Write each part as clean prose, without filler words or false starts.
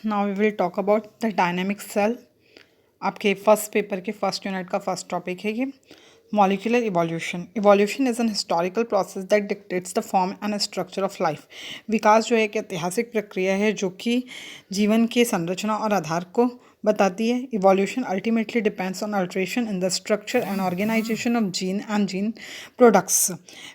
Now we will talk about the dynamic cell. आपके first paper के first unit का first topic है ये molecular evolution. Evolution is an historical process that dictates the form and structure of life. विकास जो है एक ऐतिहासिक प्रक्रिया है जो कि जीवन के संरचना और आधार को बताती है। Evolution ultimately depends on alteration in the structure and organisation of gene and gene products.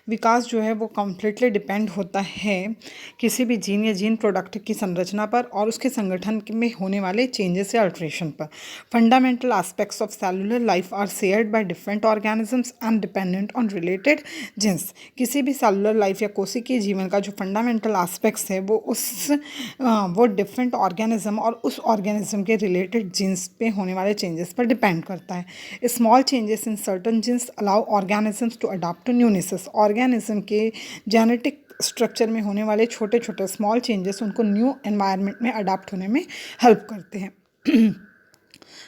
विकास जो है वो कम्प्लीटली डिपेंड होता है किसी भी जीन या जीन प्रोडक्ट की संरचना पर और उसके संगठन में होने वाले चेंजेस या अल्ट्रेशन पर। Fundamental aspects of cellular life are shared by different organisms and dependent on related genes. किसी भी सेलुलर लाइफ या कोशिकीय जीवन का जो फंडामेंटल एस्पेक्ट्स है वो डिफरेंट ऑर्गेनिज्म और उस ऑर्गेनिज्म के रिलेटेड जीन्स पे होने वाले चेंजेस पर डिपेंड करता है। Small changes in certain genes allow organisms to adopt to newnesses. Organism के जेनेटिक स्ट्रक्चर में होने वाले छोटे छोटे स्मॉल चेंजेस उनको न्यू एनवायरनमेंट में अडॉप्ट होने में हेल्प करते हैं।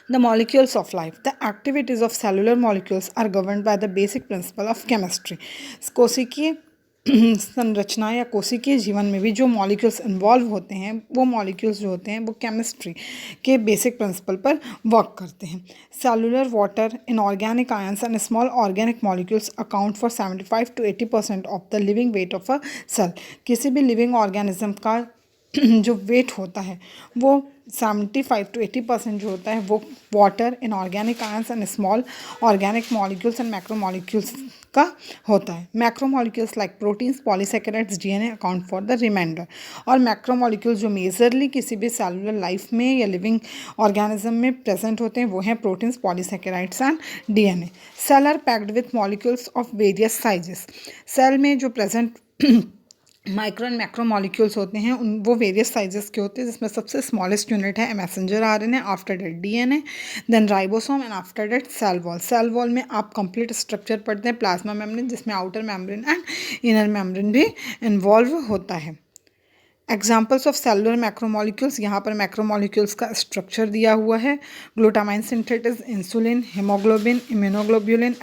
The molecules of life. The activities of cellular molecules are governed by the basic principle of chemistry. कोशिकीय संरचना या कोशिकीय जीवन में भी जो मॉलिक्यूल्स इन्वॉल्व होते हैं वो मॉलिक्यूल्स जो होते हैं वो केमिस्ट्री के बेसिक प्रिंसिपल पर वर्क करते हैं। Cellular water, inorganic ions and small organic molecules account for 75 to 80% of the living weight of a cell. किसी भी लिविंग ऑर्गेनिज्म का जो वेट होता है वो 75 to 80% जो होता है वो water, inorganic ions and small organic molecules and macromolecules का होता है। Macromolecules like proteins, polysaccharides, DNA account for the remainder. और मैक्रोमॉलिक्यूल्स जो मेजरली किसी भी सेलुलर लाइफ में या लिविंग ऑर्गेनिज्म में प्रेजेंट होते हैं वो हैं proteins, polysaccharides and DNA. Cell are packed with molecules of various sizes. Cell में जो present micro and macro molecules होते हैं वो वेरियस साइजेस के होते हैं, जिसमें सबसे स्मॉलेस्ट यूनिट है messenger RNA, after that DNA, then ribosome and after that cell wall. Cell wall में आप कंप्लीट स्ट्रक्चर पढ़ते हैं प्लाज्मा मेम्ब्रेन, जिसमें outer membrane and inner membrane भी इन्वॉल्व होता है। एग्जाम्पल्स ऑफ सेलुलर मैक्रोमोलिक्यूल्स, यहाँ पर मैक्रोमोलिक्यूल्स का स्ट्रक्चर दिया हुआ है। Glutamine synthetase, insulin, haemoglobin, immunoglobulin,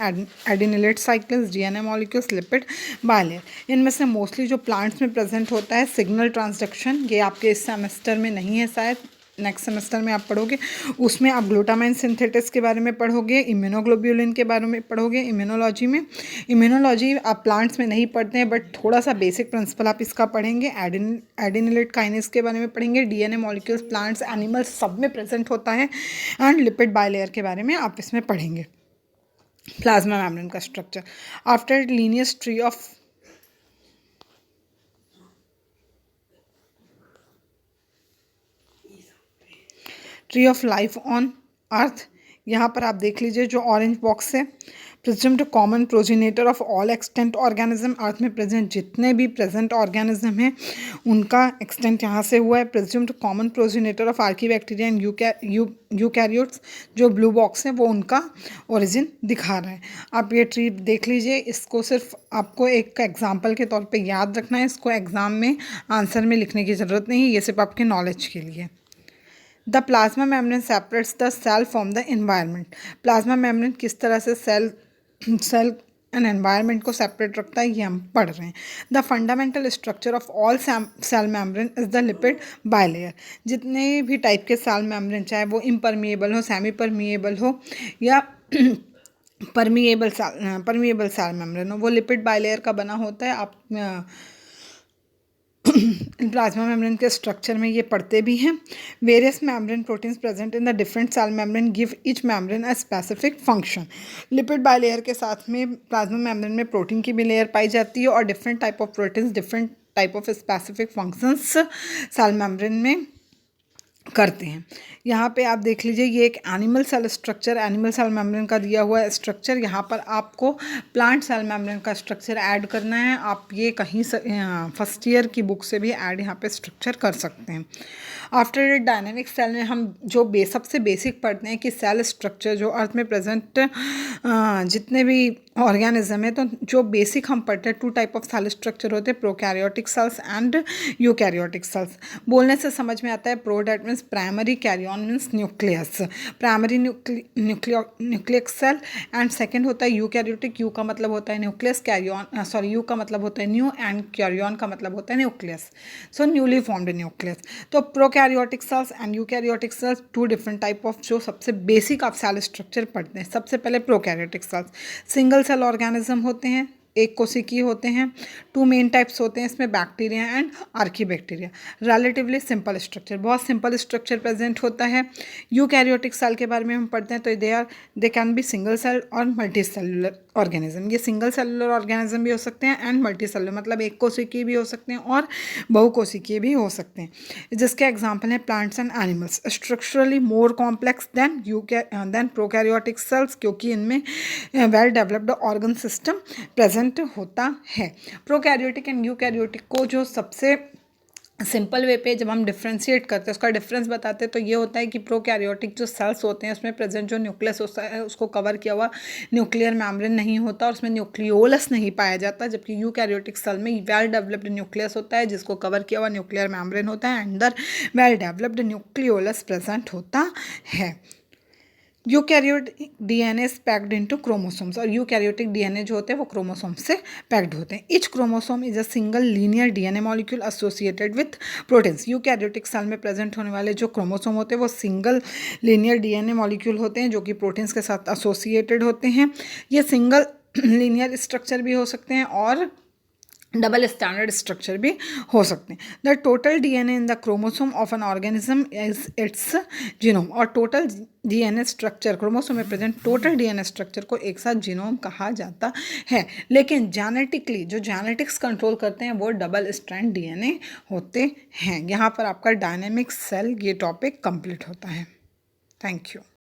adenylate cyclins, DNA molecules, lipid bilayer. इनमें से मोस्टली जो प्लांट्स में प्रेजेंट होता है सिग्नल ट्रांसडक्शन, ये आपके इस सेमेस्टर में नहीं है, शायद नेक्स्ट सेमेस्टर में आप पढ़ोगे, उसमें आप ग्लूटामाइन सिंथेटिस के बारे में पढ़ोगे, इम्यूनोग्लोब्यूलिन के बारे में पढ़ोगे। इम्यूनोलॉजी आप प्लांट्स में नहीं पढ़ते हैं बट थोड़ा सा बेसिक प्रिंसिपल आप इसका पढ़ेंगे। एडिनिलेट काइनेस के बारे में पढ़ेंगे। डीएनए मॉलिक्यूल्स प्लांट्स, एनिमल्स सब में प्रेजेंट होता है। एंड लिपिड बायलेयर के बारे में आप इसमें पढ़ेंगे। प्लाज्मा मेम्ब्रेन का structure after Linnaeus tree of life on earth. यहाँ पर आप देख लीजिए जो ऑरेंज बॉक्स है, present common progenitor of all extant organism. Earth में प्रेजेंट जितने भी प्रेजेंट ऑर्गेनिज्म हैं उनका एक्सटेंट यहाँ से हुआ है। Present common progenitor of archaebacteria and eukaryotes, जो ब्लू बॉक्स है वो उनका ओरिजिन दिखा रहा है। आप ये ट्री देख लीजिए, इसको सिर्फ आपको एक एग्जाम्पल के तौर पे याद रखना है, इसको एग्जाम में आंसर में लिखने की ज़रूरत नहीं है, ये सिर्फ आपके नॉलेज के लिए। The plasma membrane separates the cell from the environment. Plasma membrane किस तरह से सेल एंड एनवायरनमेंट को सेपरेट रखता है ये हम पढ़ रहे हैं। The fundamental structure of all cell membrane is the lipid bilayer. जितने भी टाइप के सेल मेम्ब्रेन, चाहे वो इम्परमिएबल हो, सेमी परमिएबल हो या परमिएबल सेल मेम्ब्रेन हो, वो लिपिड बायलेयर का बना होता है। आप प्लाज्मा मेम्ब्रेन के स्ट्रक्चर में ये पढ़ते भी हैं। Various membrane proteins present in the different cell membrane give each membrane a specific function. Lipid bilayer के साथ में प्लाज्मा मेम्ब्रेन में प्रोटीन की भी लेयर पाई जाती है और different type of proteins different type of specific functions cell membrane में करते हैं। यहाँ पे आप देख लीजिए ये एक animal cell structure, animal cell membrane का दिया हुआ है स्ट्रक्चर। यहाँ पर आपको प्लांट सेल मेम्ब्रेन का स्ट्रक्चर ऐड करना है। आप ये कहीं से फर्स्ट ईयर की बुक से भी ऐड यहाँ पे स्ट्रक्चर कर सकते हैं। आफ्टर डायनेमिक सेल में हम जो सबसे बेसिक पढ़ते हैं कि सेल स्ट्रक्चर जो अर्थ में प्रेजेंट जितने भी ऑर्गेनिज्म है, तो जो बेसिक हम पढ़ते हैं 2 टाइप ऑफ सेल स्ट्रक्चर होते हैं, prokaryotic cells and eukaryotic cells. बोलने से समझ में आता है pro that means primary, karyon means nucleus, primary nucleic cell, and second होता है यूकैरियोटिक, यू का मतलब होता है न्यूक्लियस, कैरियन यू का मतलब होता है न्यू, एंड कैरियन का मतलब होता है न्यूक्लियस, सो न्यूली फॉर्म्ड न्यूक्लियस। तो prokaryotic cells and eukaryotic sales 2 different type of जो सबसे बेसिक आप सेल स्ट्रक्चर पढ़ते हैं। सबसे पहले prokaryotic cells single cell organism होते हैं, एक कोशिकीय होते हैं। 2 मेन टाइप्स होते हैं इसमें, bacteria and archaebacteria. Relatively simple structure, बहुत सिंपल स्ट्रक्चर प्रेजेंट होता है। यूकैरियोटिक सेल के बारे में हम पढ़ते हैं तो they can be single cell और मल्टी सेलुलर ऑर्गेनिज्म। ये सिंगल सेलुलर ऑर्गेनिज्म भी हो सकते हैं एंड मल्टी सेलुलर मतलब एक कोशिकीय भी हो सकते हैं और बहुकोशिकीय भी हो सकते हैं, जिसके एग्जाम्पल हैं plants and animals. Structurally more complex than prokaryotic cells, क्योंकि इनमें well developed organ system present होता है। प्रोकैरियोटिक एंड यूकैरियोटिक को जो सबसे सिंपल वे पे जब हम डिफ्रेंशिएट करते हैं, उसका डिफरेंस बताते हैं, तो ये होता है कि प्रोकैरियोटिक जो सेल्स होते हैं उसमें प्रेजेंट जो न्यूक्लियस होता है उसको कवर किया हुआ न्यूक्लियर मेम्ब्रेन नहीं होता और उसमें न्यूक्लियोलस नहीं पाया जाता, जबकि यूकैरियोटिक सेल में वेल डेवलप्ड न्यूक्लियस होता है जिसको कवर किया हुआ न्यूक्लियर मेम्ब्रेन होता है, अंदर वेल डेवलप्ड न्यूक्लियोलस प्रेजेंट होता है। Eukaryotic DNA is packed into chromosomes, और यूकैरियोटिक डीएनए जो होते हैं वो क्रोमोसोम से पैक्ड होते हैं। Each chromosome is a single linear DNA molecule associated with proteins. Eukaryotic cell में प्रेजेंट होने वाले जो क्रोमोसोम होते हैं वो सिंगल लीनियर डीएनए मॉलिक्यूल होते हैं जो कि प्रोटीन्स के साथ एसोसिएटेड होते हैं। ये सिंगल लीनियर स्ट्रक्चर भी हो सकते हैं और डबल स्टैंडर्ड स्ट्रक्चर भी हो सकते हैं। The total DNA in the chromosome of an organism is it's genome, और टोटल डीएनए स्ट्रक्चर क्रोमोसोम में प्रेजेंट टोटल डीएनए स्ट्रक्चर को एक साथ जीनोम कहा जाता है। लेकिन जेनेटिकली जो जेनेटिक्स कंट्रोल करते हैं वो डबल स्ट्रैंड डीएनए होते हैं। यहाँ पर आपका डायनेमिक सेल ये टॉपिक कंप्लीट होता है। Thank you.